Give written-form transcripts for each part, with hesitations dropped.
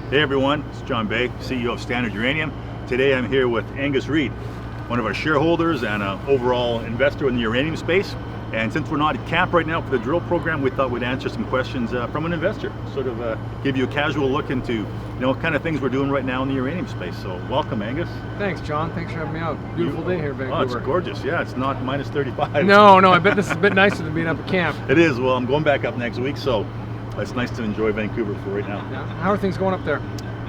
Hey everyone, it's John Bay, CEO of Standard Uranium. Today I'm here with Angus Reid, one of our shareholders and an overall investor in the uranium space. And since we're not at camp right now for the drill program, we thought we'd answer some questions from an investor, sort of give you a casual look into kind of things we're doing right now in the uranium space. So welcome, Angus. Thanks, John. Thanks for having me out. Beautiful day here in Vancouver. Oh, it's gorgeous. Yeah, it's not minus 35. No, I bet this is a bit nicer than being up at camp. It is. Well, I'm going back up next week, so it's nice to enjoy Vancouver for right now. Yeah. How are things going up there?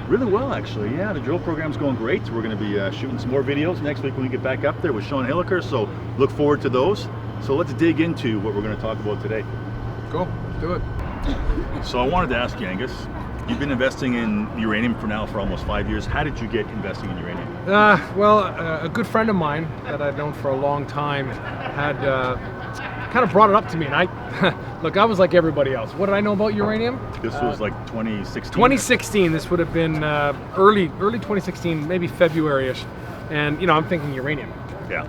Really well, actually. Yeah, the drill program's going great. We're going to be shooting some more videos next week when we get back up there with Sean Hilliker, so look forward to those. So let's dig into what we're going to talk about today. Cool, let's do it. So I wanted to ask you, Angus, you've been investing in uranium for almost 5 years. How did you get investing in uranium? A good friend of mine that I've known for a long time had kind of brought it up to me, and I was like everybody else. What did I know about uranium? This was like 2016? 2016, this would have been early 2016, maybe February-ish, and I'm thinking uranium. Yeah.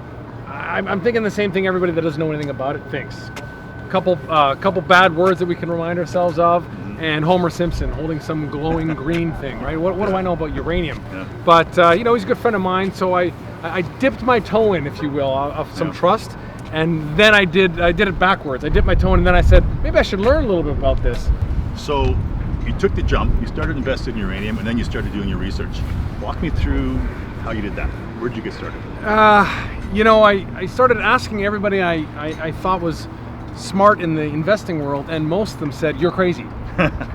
I'm thinking the same thing everybody that doesn't know anything about it thinks. Couple bad words that we can remind ourselves of, and Homer Simpson holding some glowing green thing, right? What do I know about uranium? Yeah. But he's a good friend of mine, so I dipped my toe in, if you will, of some trust, and then I did it backwards. I dipped my toe in, and then I said, maybe I should learn a little bit about this. So you took the jump, you started investing in uranium, and then you started doing your research. Walk me through how you did that. Where'd you get started? I started asking everybody I thought was smart in the investing world, and most of them said, you're crazy.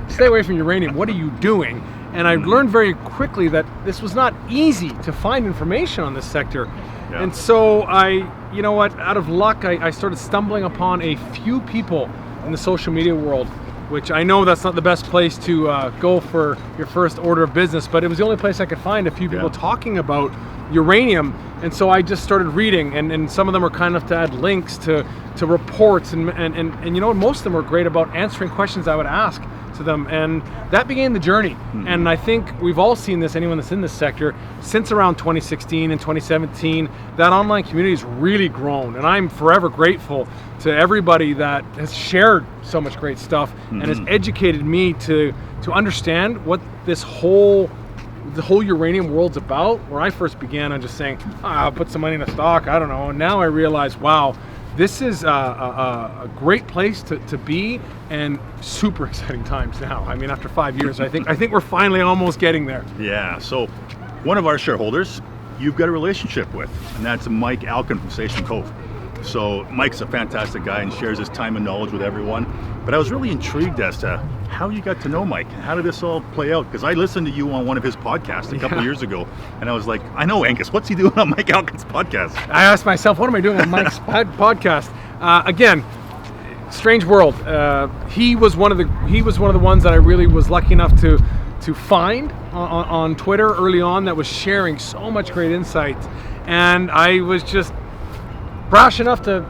Stay away from uranium. What are you doing? And I learned very quickly that this was not easy to find information on this sector. Yeah. And so out of luck, I started stumbling upon a few people in the social media world, which I know that's not the best place to go for your first order of business, but it was the only place I could find a few people talking about uranium. And so I just started reading, and some of them were kind enough to add links to reports, and most of them were great about answering questions I would ask to them, and that began the journey. Mm-hmm. And I think we've all seen this, anyone that's in this sector, since around 2016 and 2017, that online community has really grown, and I'm forever grateful to everybody that has shared so much great stuff and has educated me to understand what the whole uranium world's about. Where I first began on just saying, I'll put some money in a stock, I don't know, and now I realize, wow, this is a great place to be, and super exciting times now. I mean, after 5 years, I think we're finally almost getting there. Yeah, so one of our shareholders you've got a relationship with, and that's Mike Alkin from Station Cove. So Mike's a fantastic guy and shares his time and knowledge with everyone. But I was really intrigued as to how you got to know Mike. How did this all play out? Because I listened to you on one of his podcasts a couple years ago, and I was like, I know Angus. What's he doing on Mike Alkin's podcast? I asked myself, what am I doing on Mike's podcast? Again, strange world. He was one of the ones that I really was lucky enough to find on Twitter early on, that was sharing so much great insight, and I was just brash enough to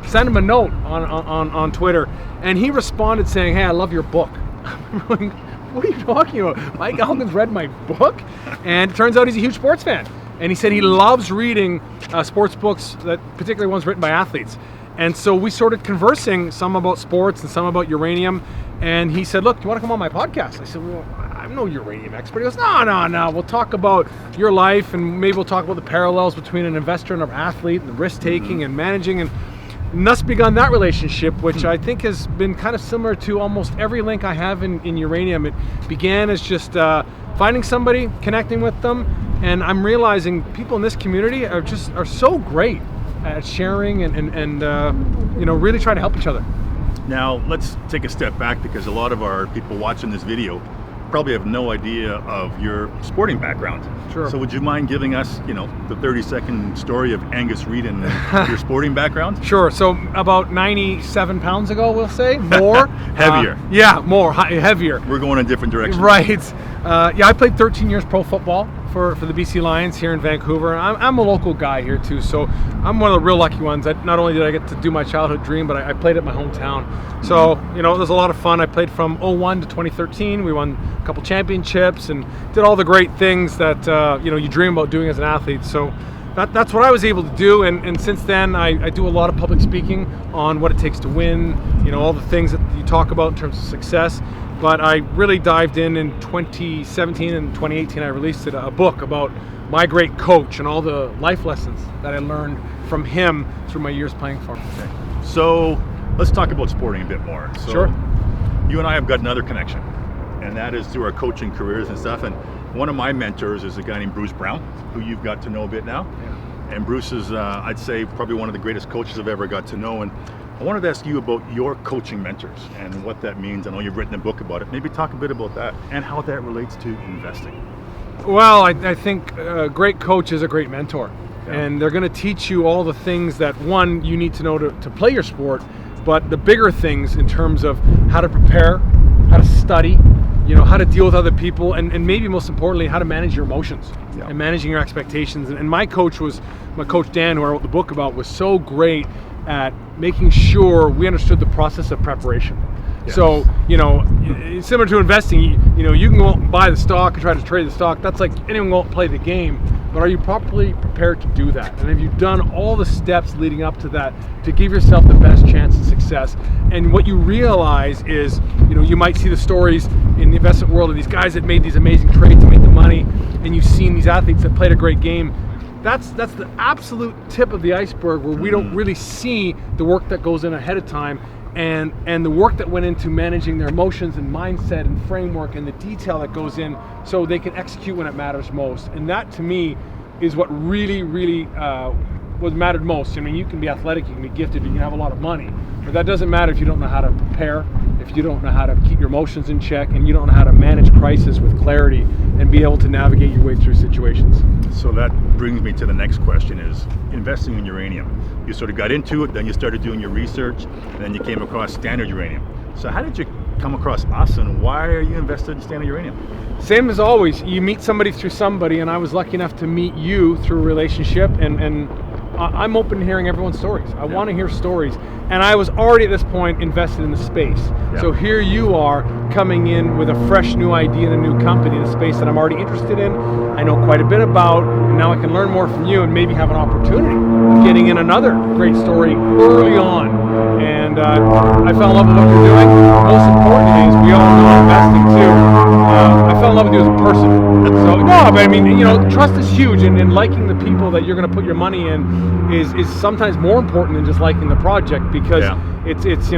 send him a note on Twitter, and he responded saying, hey, I love your book. I'm going, what are you talking about? Mike Alkin's read my book? And it turns out he's a huge sports fan, and he said he loves reading sports books, that particularly ones written by athletes. And so we started conversing, some about sports and some about uranium, and he said, look, do you want to come on my podcast? I said, well, I'm no uranium expert. He goes, no, we'll talk about your life, and maybe we'll talk about the parallels between an investor and an athlete, and the risk-taking and managing, and thus begun that relationship, which I think has been kind of similar to almost every link I have in uranium. It began as just finding somebody, connecting with them, and I'm realizing people in this community are so great at sharing and really trying to help each other. Now let's take a step back, because a lot of our people watching this video probably have no idea of your sporting background. Sure. So would you mind giving us, the 30-second story of Angus Reid and your sporting background? Sure. So about 97 pounds ago, we'll say, more. Heavier. Heavier. We're going in different directions. Right. I played 13 years pro football for the BC Lions here in Vancouver. I'm a local guy here too, so I'm one of the real lucky ones. Not only did I get to do my childhood dream, but I played at my hometown. So, it was a lot of fun. I played from 01 to 2013. We won a couple championships and did all the great things that you dream about doing as an athlete. So that's what I was able to do, and since then I do a lot of public speaking on what it takes to win, all the things that you talk about in terms of success. but I really dived in 2017 and 2018. I released a book about my great coach and all the life lessons that I learned from him through my years playing for him. Okay. So let's talk about sporting a bit more. So Sure. You and I have got another connection, and that is through our coaching careers and stuff. And one of my mentors is a guy named Bruce Brown, who you've got to know a bit now. Yeah. And Bruce is, I'd say, probably one of the greatest coaches I've ever got to know. And I wanted to ask you about your coaching mentors and what that means. I know you've written a book about it. Maybe talk a bit about that and how that relates to investing. Well, I think a great coach is a great mentor. Yeah. And they're going to teach you all the things that, one, you need to know to play your sport, but the bigger things in terms of how to prepare, how to study, how to deal with other people, and maybe most importantly, how to manage your emotions Yeah. and managing your expectations. And my coach Dan, who I wrote the book about, was so great at making sure we understood the process of preparation. Yes. So, similar to investing, you can go out and buy the stock and try to trade the stock. That's like anyone go out and play the game, but are you properly prepared to do that? And have you done all the steps leading up to that to give yourself the best chance of success? And what you realize is, you might see the stories in the investment world of these guys that made these amazing trades and made the money, and you've seen these athletes that played a great game. That's the absolute tip of the iceberg, where we don't really see the work that goes in ahead of time, and the work that went into managing their emotions and mindset and framework and the detail that goes in so they can execute when it matters most. And that, to me, is what really, really what mattered most. I mean, you can be athletic, you can be gifted, you can have a lot of money, but that doesn't matter if you don't know how to prepare, if you don't know how to keep your emotions in check, and you don't know how to manage crisis with clarity and be able to navigate your way through situations. So that brings me to the next question, is investing in uranium. You sort of got into it, then you started doing your research, and then you came across Standard Uranium. So how did you come across us, and why are you invested in Standard Uranium? Same as always, you meet somebody through somebody, and I was lucky enough to meet you through a relationship, and I'm open to hearing everyone's stories. I want to hear stories, and I was already at this point invested in the space. Yeah. So here you are coming in with a fresh new idea and a new company in a space that I'm already interested in, I know quite a bit about, and now I can learn more from you and maybe have an opportunity of getting in another great story early on. And I fell in love with what you're doing. Most importantly is, we all know investing too, I fell in love with you as a person. So no, but I mean, trust is huge, and liking the people that you're going to put your money in is sometimes more important than just liking the project, because it's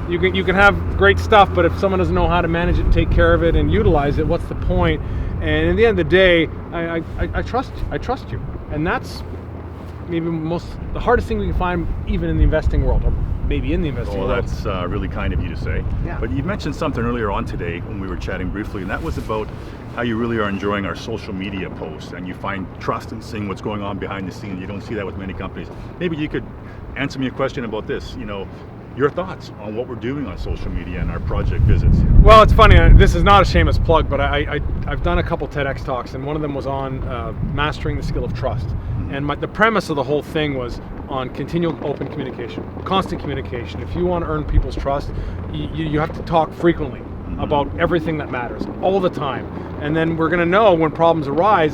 you can have great stuff, but if someone doesn't know how to manage it and take care of it and utilize it, what's the point? And at the end of the day, I trust you, and that's maybe the hardest thing we can find, even in the investing world, or maybe in the investing world. That's really kind of you to say. Yeah. But you mentioned something earlier on today when we were chatting briefly, and that was about how you really are enjoying our social media posts, and you find trust in seeing what's going on behind the scenes. You don't see that with many companies. Maybe you could answer me a question about this. Your thoughts on what we're doing on social media and our project visits. Well, it's funny, this is not a shameless plug, but I've done a couple TEDx talks, and one of them was on mastering the skill of trust. And the premise of the whole thing was on continual open communication, constant communication. If you want to earn people's trust, you have to talk frequently about everything that matters, all the time. And then we're going to know when problems arise,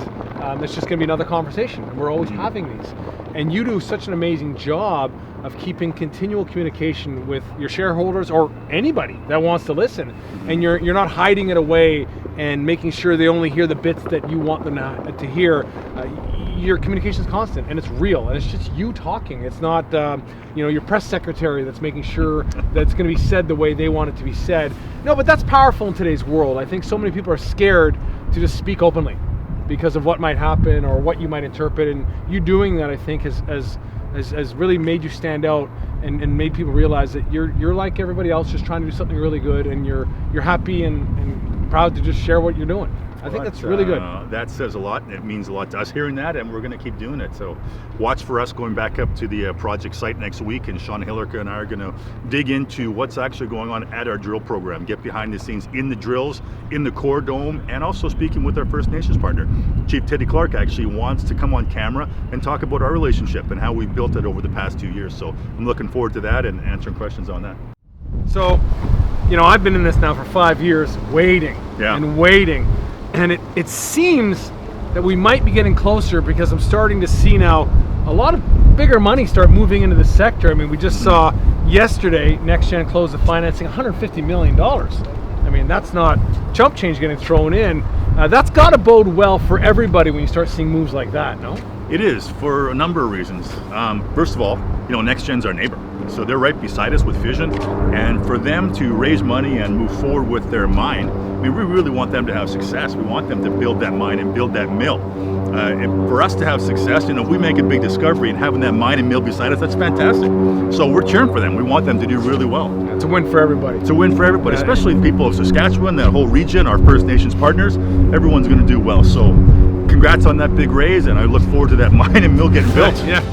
it's just going to be another conversation. And we're always having these. And you do such an amazing job of keeping continual communication with your shareholders or anybody that wants to listen. And you're not hiding it away and making sure they only hear the bits that you want them to hear. Your communication is constant, and it's real, and it's just you talking. It's not your press secretary that's making sure that it's going to be said the way they want it to be said. No, but that's powerful in today's world. I think so many people are scared to just speak openly because of what might happen or what you might interpret, and you doing that, I think, has really made you stand out and made people realize that you're like everybody else, just trying to do something really good, and you're happy and proud to just share what you're doing. I think that's really good. That says a lot, and it means a lot to us hearing that, and we're going to keep doing it. So watch for us going back up to the project site next week, and Sean Hillerka and I are going to dig into what's actually going on at our drill program, get behind the scenes in the drills, in the core dome, and also speaking with our First Nations partner. Chief Teddy Clark actually wants to come on camera and talk about our relationship and how we've built it over the past 2 years. So I'm looking forward to that and answering questions on that. So, I've been in this now for 5 years, waiting and waiting. And it seems that we might be getting closer, because I'm starting to see now a lot of bigger money start moving into the sector. I mean, we just saw yesterday NextGen close the financing $150 million. I mean, that's not chump change getting thrown in. That's got to bode well for everybody when you start seeing moves like that, no? It is, for a number of reasons. First of all, NextGen's our neighbor. So they're right beside us with Fission. And for them to raise money and move forward with their mine, we really want them to have success. We want them to build that mine and build that mill. And for us to have success, if we make a big discovery and having that mine and mill beside us, that's fantastic. So we're cheering for them. We want them to do really well. It's a win for everybody. It's a win for everybody, especially the people of Saskatchewan, that whole region, our First Nations partners. Everyone's going to do well. So congrats on that big raise, and I look forward to that mine and mill getting built. Yeah.